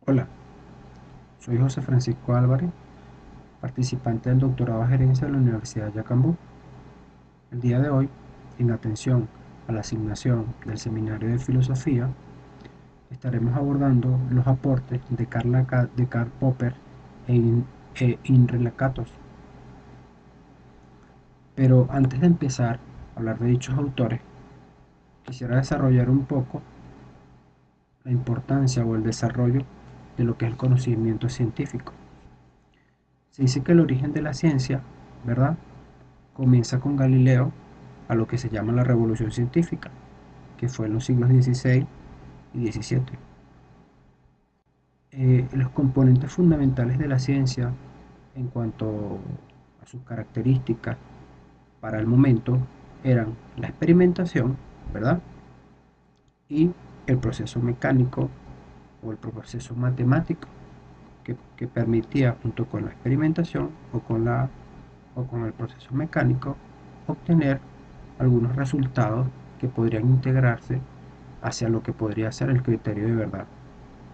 Hola, soy José Francisco Álvarez, participante del doctorado de gerencia de la Universidad de Yacambú. El día de hoy, en atención a la asignación del Seminario de Filosofía, estaremos abordando los aportes de Karl Popper e Imre Lakatos. Pero antes de empezar a hablar de dichos autores, quisiera desarrollar un poco la importancia o el desarrollo de lo que es el conocimiento científico. Se dice que el origen de la ciencia, ¿verdad?, comienza con Galileo a lo que se llama la revolución científica, que fue en los siglos XVI y XVII. Los componentes fundamentales de la ciencia en cuanto a sus características para el momento eran la experimentación, ¿verdad? Y el proceso mecánico o el proceso matemático que permitía, junto con la experimentación o con el proceso mecánico, obtener algunos resultados que podrían integrarse hacia lo que podría ser el criterio de verdad.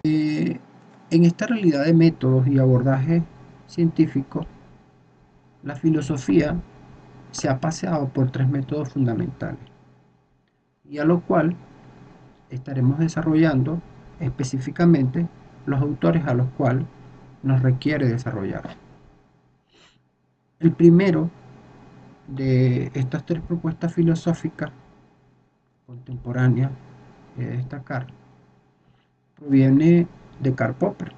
En esta realidad de métodos y abordaje científico, la filosofía se ha paseado por tres métodos fundamentales, y a lo cual estaremos desarrollando específicamente los autores a los cuales nos requiere desarrollar. El primero de estas tres propuestas filosóficas contemporáneas de destacar proviene de Karl Popper,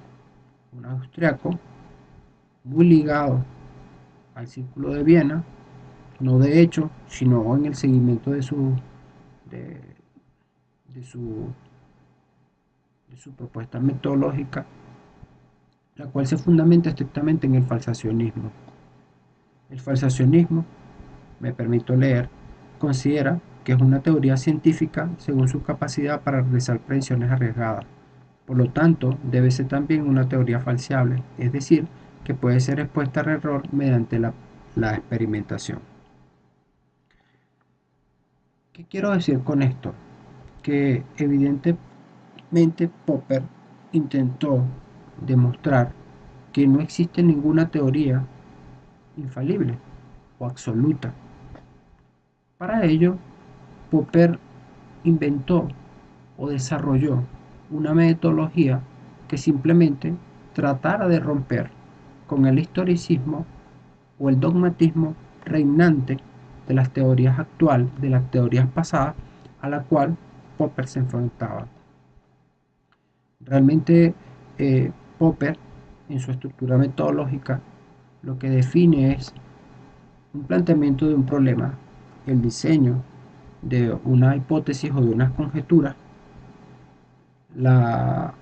un austriaco muy ligado al Círculo de Viena, no de hecho, sino en el seguimiento de, de su, de su propuesta metodológica, la cual se fundamenta estrictamente en el falsacionismo. El falsacionismo, me permito leer, considera que es una teoría científica según su capacidad para realizar predicciones arriesgadas. Por lo tanto, debe ser también una teoría falseable, es decir, que puede ser expuesta al error mediante la experimentación. ¿Qué quiero decir con esto? Que evidentemente Popper intentó demostrar que no existe ninguna teoría infalible o absoluta. Para ello, Popper inventó o desarrolló una metodología que simplemente tratara de romper con el historicismo o el dogmatismo reinante de las teorías actuales, de las teorías pasadas, a la cual Popper se enfrentaba. Realmente Popper, en su estructura metodológica, lo que define es un planteamiento de un problema, el diseño de una hipótesis o de unas conjeturas, la,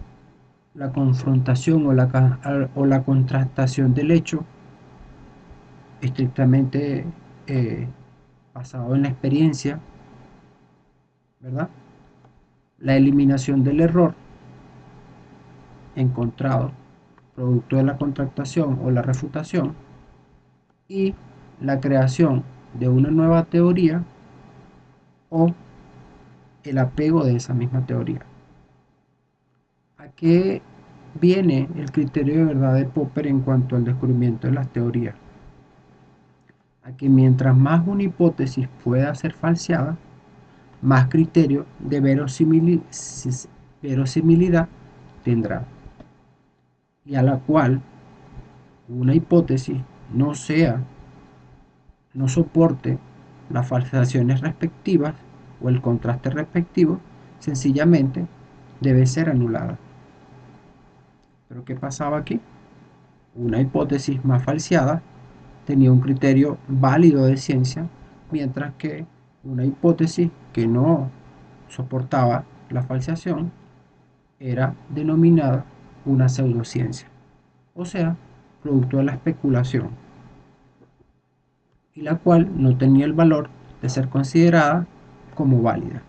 la confrontación o la contrastación del hecho estrictamente basado en la experiencia, ¿verdad? La eliminación del error encontrado producto de la contrastación o la refutación y la creación de una nueva teoría o el apego de esa misma teoría. ¿A qué viene el criterio de verdad de Popper en cuanto al descubrimiento de las teorías? A que mientras más una hipótesis pueda ser falseada, más criterio de verosimilidad tendrá, y a la cual una hipótesis no sea, no soporte las falsaciones respectivas o el contraste respectivo, sencillamente debe ser anulada. ¿Pero qué pasaba aquí? Una hipótesis más falseada tenía un criterio válido de ciencia, mientras que una hipótesis que no soportaba la falseación era denominada una pseudociencia, o sea, producto de la especulación, y la cual no tenía el valor de ser considerada como válida.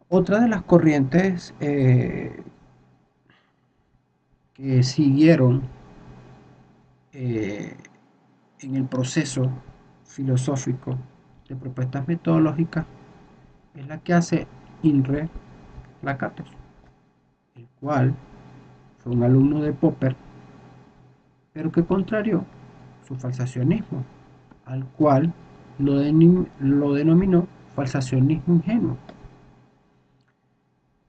Otra de las corrientes que siguieron eh, en el proceso filosófico de propuestas metodológicas es la que hace Imre Lakatos, el cual fue un alumno de Popper, pero que contrarió su falsacionismo, al cual lo denominó falsacionismo ingenuo.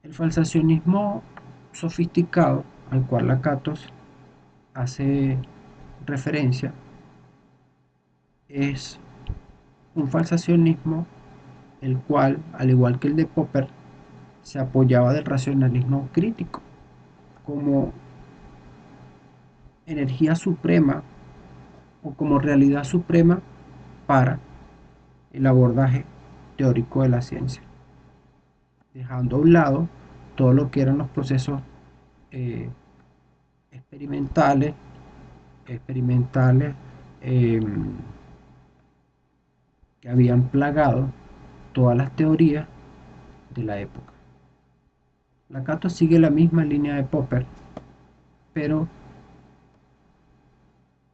El falsacionismo sofisticado al cual Lakatos hace referencia es un falsacionismo el cual, al igual que el de Popper, se apoyaba del racionalismo crítico como energía suprema o como realidad suprema para el abordaje teórico de la ciencia, dejando a un lado todo lo que eran los procesos eh, experimentales, experimentales eh, que habían plagado todas las teorías de la época. Lakatos sigue la misma línea de Popper, pero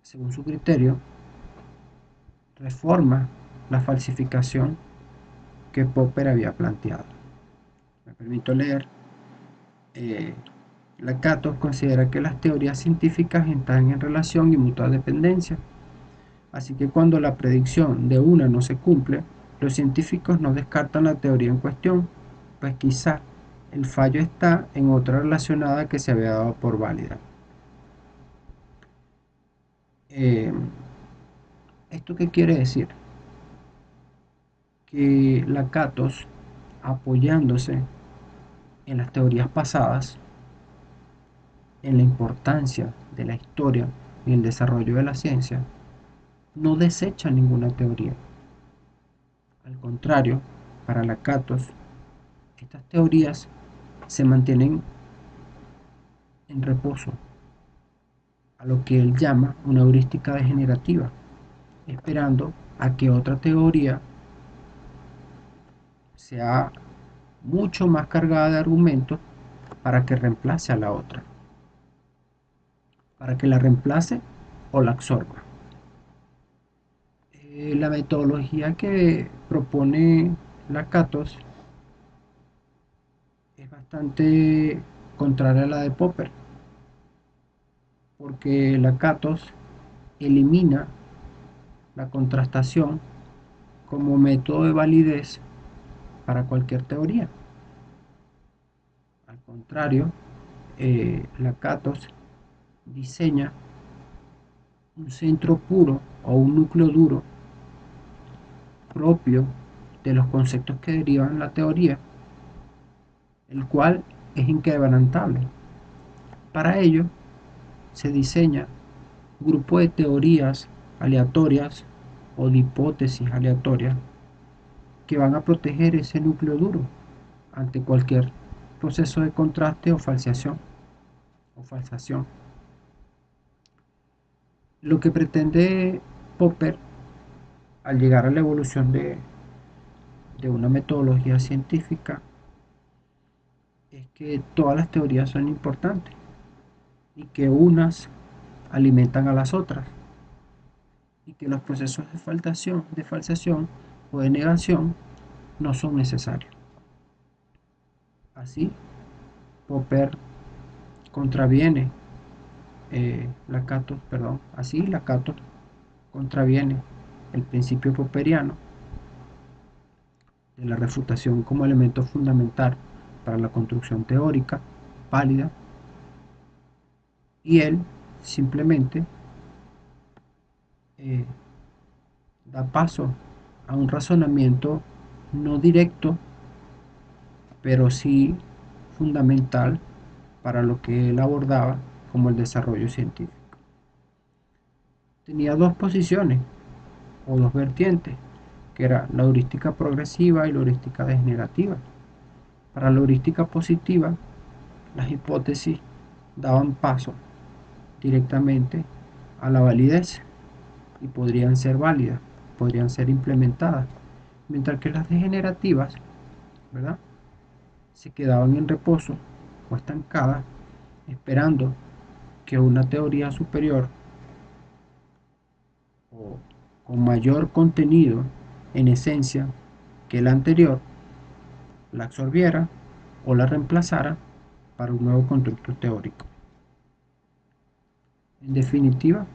según su criterio, reforma la falsificación que Popper había planteado. Me permito leer. Eh, Lakatos considera que las teorías científicas están en relación y mutua dependencia, así que cuando la predicción de una no se cumple, los científicos no descartan la teoría en cuestión, pues quizá el fallo está en otra relacionada que se había dado por válida. Eh, ¿Esto qué quiere decir? Que Lakatos, apoyándose en las teorías pasadas, en la importancia de la historia y el desarrollo de la ciencia, no desecha ninguna teoría. Al contrario, para Lakatos, estas teorías se mantienen en reposo, a lo que él llama una heurística degenerativa, esperando a que otra teoría sea mucho más cargada de argumentos para que reemplace a la otra, para que la reemplace o la absorba. La metodología que propone Lakatos es bastante contraria a la de Popper, porque Lakatos elimina la contrastación como método de validez para cualquier teoría. Al contrario, Lakatos diseña un centro puro o un núcleo duro propio de los conceptos que derivan la teoría, el cual es inquebrantable. Para ello, se diseña un grupo de teorías aleatorias o de hipótesis aleatorias que van a proteger ese núcleo duro ante cualquier proceso de contraste o falsación. Lo que pretende Popper al llegar a la evolución de una metodología científica es que todas las teorías son importantes y que unas alimentan a las otras y que los procesos de falsación o de negación no son necesarios. Así, Popper contraviene así Lakatos contraviene el principio popperiano de la refutación como elemento fundamental para la construcción teórica válida, y él simplemente eh, da paso a un razonamiento no directo, pero sí fundamental para lo que él abordaba como el desarrollo científico. Tenía dos posiciones o dos vertientes, que era la heurística progresiva y la heurística degenerativa. Para la heurística positiva, las hipótesis daban paso directamente a la validez y podrían ser válidas, podrían ser implementadas, mientras que las degenerativas, ¿verdad?, se quedaban en reposo o estancadas, esperando que una teoría superior o con mayor contenido en esencia que la anterior la absorbiera o la reemplazara para un nuevo constructo teórico. En definitiva,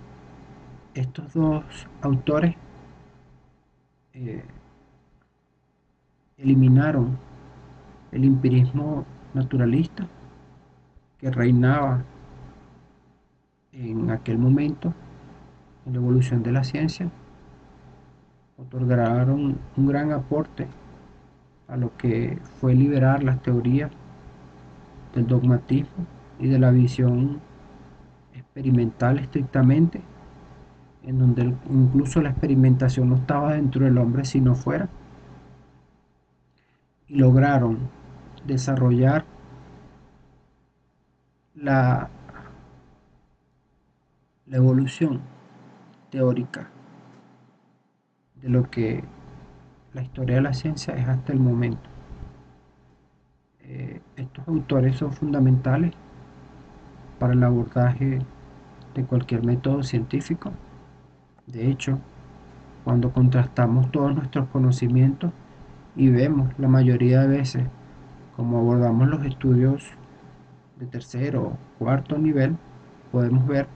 estos dos autores eh, eliminaron el empirismo naturalista que reinaba en aquel momento en la evolución de la ciencia, otorgaron un gran aporte a lo que fue liberar las teorías del dogmatismo y de la visión experimental estrictamente, en donde incluso la experimentación no estaba dentro del hombre sino fuera, y lograron desarrollar la, la evolución teórica de lo que la historia de la ciencia es hasta el momento. Estos autores son fundamentales para el abordaje de cualquier método científico. De hecho, cuando contrastamos todos nuestros conocimientos y vemos la mayoría de veces cómo abordamos los estudios de tercero o cuarto nivel, podemos ver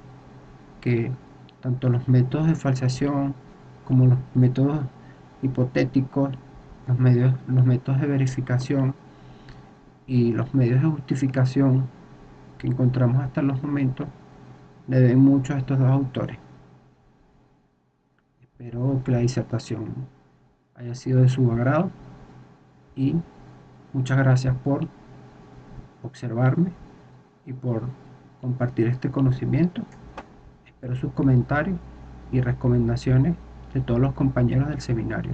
que tanto los métodos de falsación como los métodos hipotéticos, los métodos de verificación y los medios de justificación que encontramos hasta los momentos le deben mucho a estos dos autores. Espero que la disertación haya sido de su agrado y muchas gracias por observarme y por compartir este conocimiento. Espero sus comentarios y recomendaciones de todos los compañeros del seminario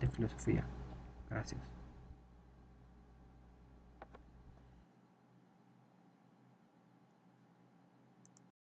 de filosofía. Gracias.